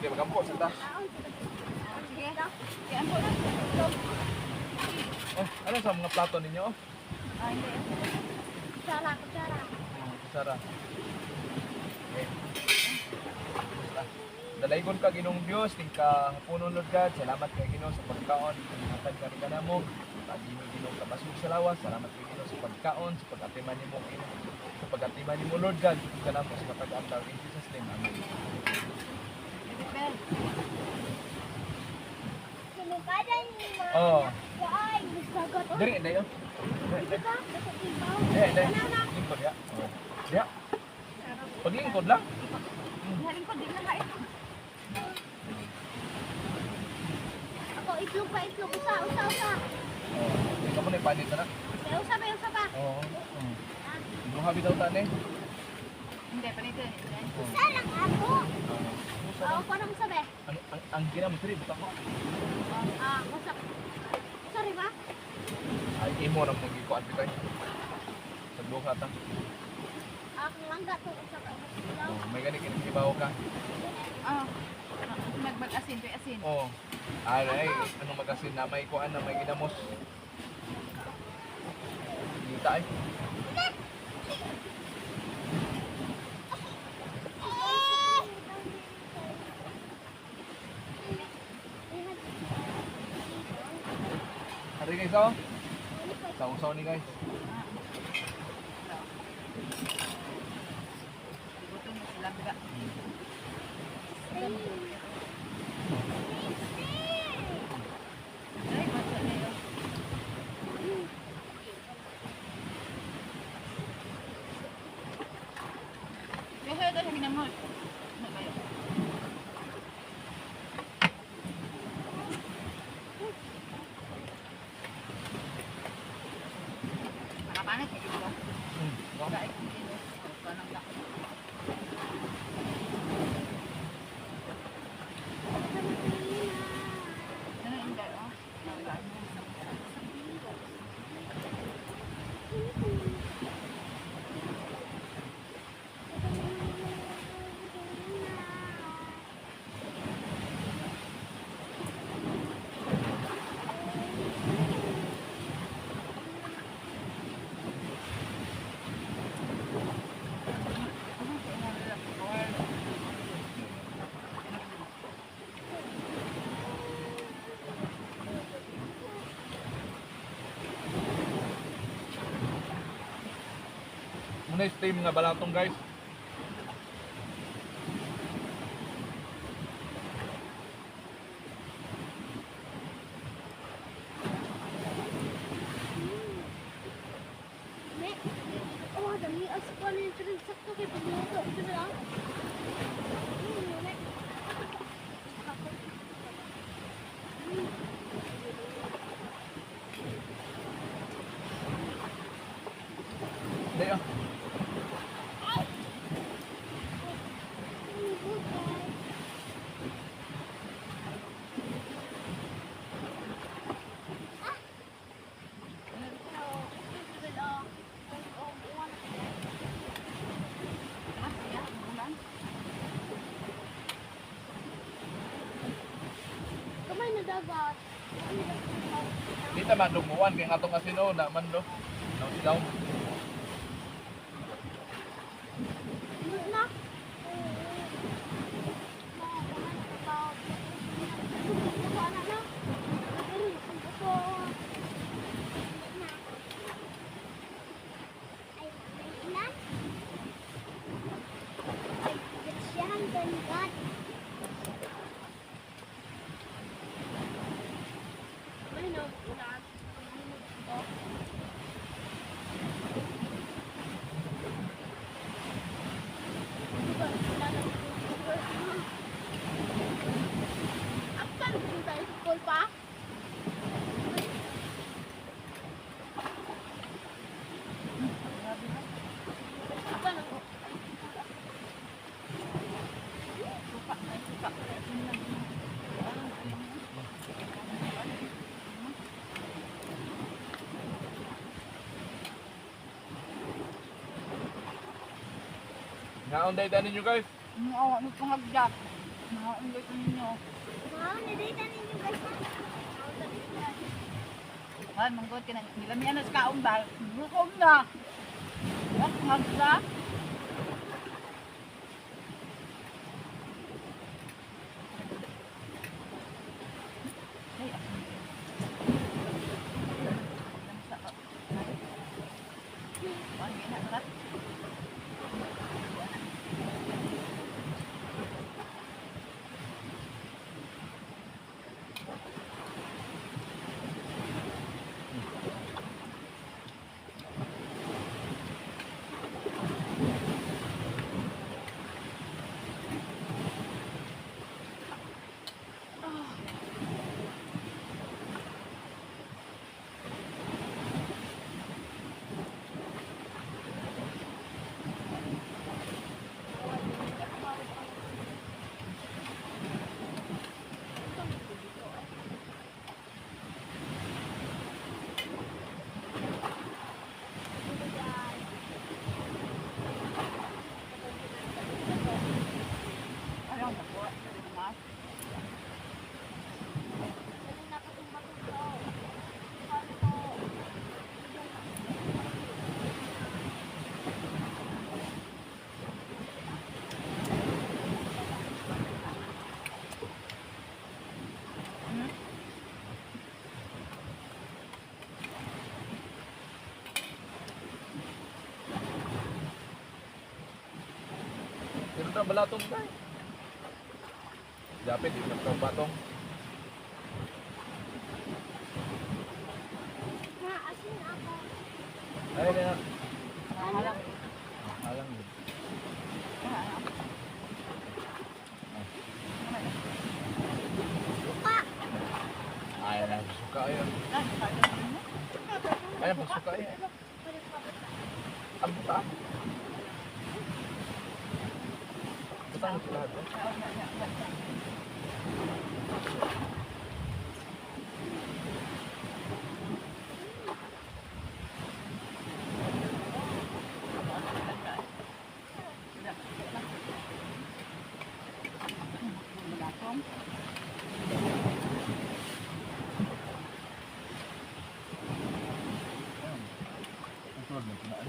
Sige, magampo sa ta. Sige. Sige, ampo na. Oh, ano sa mga plato ninyo? Hindi. Kutsara, kutsara. Sara. Okay. Dalaygon ka Ginoong Dios, tingka hapunon Lord God. Salamat kay Ginoo sa pagkaon. Ingatan ka rin ka namo. Pagi mo Ginoo ka basog sa lawas. Salamat kay Ginoo sa pagkaon, sa pag-atiman nimo Ginoo. Sa pag-atiman nimo Lord God. Ka namo sa pag-antaw in Jesus name. Amen. Sinukadan ni Ma. Oh, Ay, bisagot. diri dayo. Dito ka, sa ibaw. Lingkod ya. Oh. Ya. Paglingkod lang. Haling ko, di na kain. Ako, itlog pa, itlog. Usa. Oh, hindi ka mo na ipanit na. Usa pa. Oo. Ibuha bitaw ta ni. Hindi, panito. Oh. Usa lang ako. Oo, parang sabi. Ang ginam tri buta ko. Usa. Sorry ba? Ay imo ra mong gikuan bitay. Sa duha ta. Ang langga to. Usa ka. Oh, may gani kini gibaw ka. Mag-asin, to asin. Oh. Ay, ano magasin na may kuan na may ginamos. Dita ay. Hari guys, oh. Saw ni guys. Gutom na sila, biga. Ay, maso na yun. Kaya ito sabi naman. Ano ba yun? Nakapanit, hindi ba? Wala eh. Kanang na. Ano yung hindi, oh? Muna steam nga balatong guys. Oh, dami aspan yung sakto kay pagluto. Ito na lang. Dayo. Kamay na dagat. Dita man dumuan kay atong asino na man do. No silaw. Na. Naon day danin nyo guys. Oo, ano pang hagjat. Nakaungay ko ninyo. Wow, nadita ninyo guys. Wow, nadita. Man, manggot ka na. Nilamihan na sa kaong dahil. Bukom na. At magsa. Ay, ako. Lamsa ka. Ang ginagalat. Ayaw na po. Mas. Anong nakatumba-tumba? Ano po? Hmm? Pero na balatong tayo. Dapat yung nagkabatong. Ma, asin ako. Ay, na. Nakahalang. Alang yun. Nakahalang. Suka. Ay, na. Suka yun. Ah, nakahalang mo. Ay, pagsuka yun. Ang buta. Butang ito lahat. Ang tulad mo, kinaan.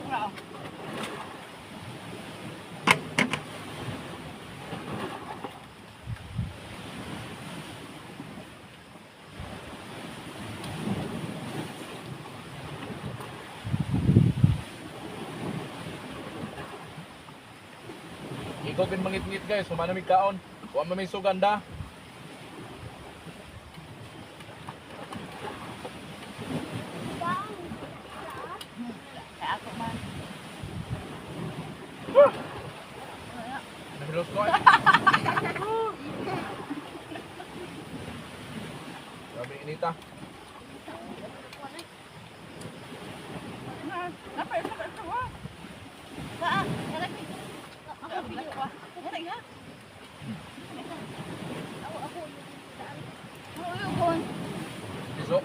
Wow. Ikaw kin mangit-ngit guys, sumanamig kaon. Huwag mamay suganda. Bang. Kaya ako man. Nahilos ko eh. Sabi inita. Napay sa ito ha. Saan? Dalag dito. Ako video ka. Ano nga? Ako. Saan? Oo, yun. Iso.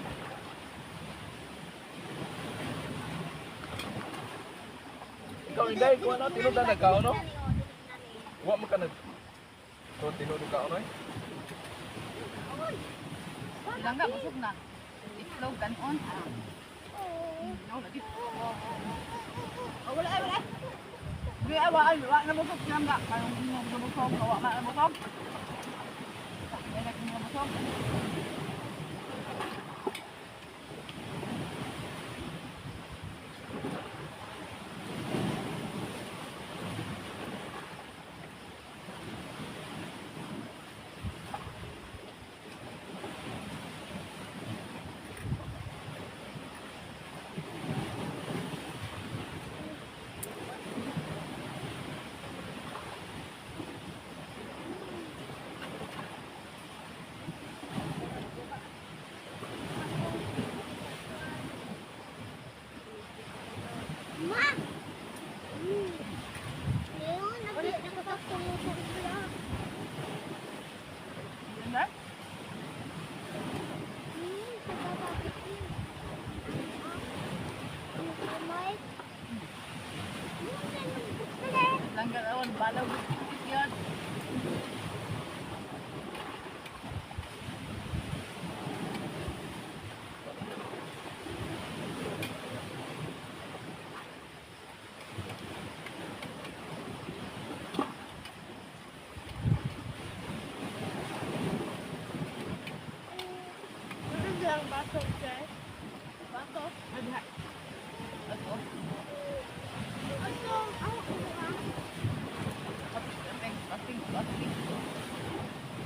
Ikaw inday, kuha na, tinudan na kaon no? Huwag mo ka nag... So, tinudan kaon eh. Ilang ka, busog na. Itlog, ganon. Oo. No, lagi. Oh, wala, wala. Di, wala na busog silang ka. Kayong inyong nabusog, kawa na nabusog. Kaya na nabusog.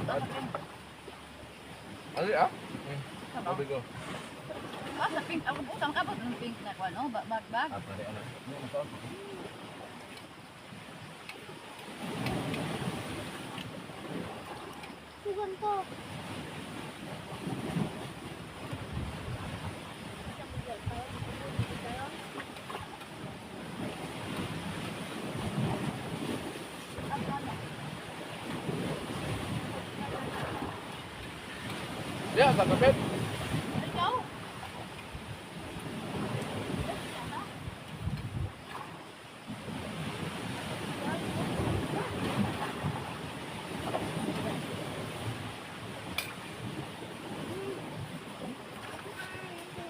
Ano ah? Sabaw. Sabi ko. Ah, sa pink. Ako butang ka ba? Ang pink na kwan, oh. Bag. Ah, pare, ano? Ano ito? Sugan to. Yeah, sa kapit. Ikaw?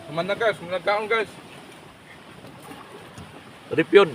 Kuman na guys, kuman na kaon guys. Rip yun.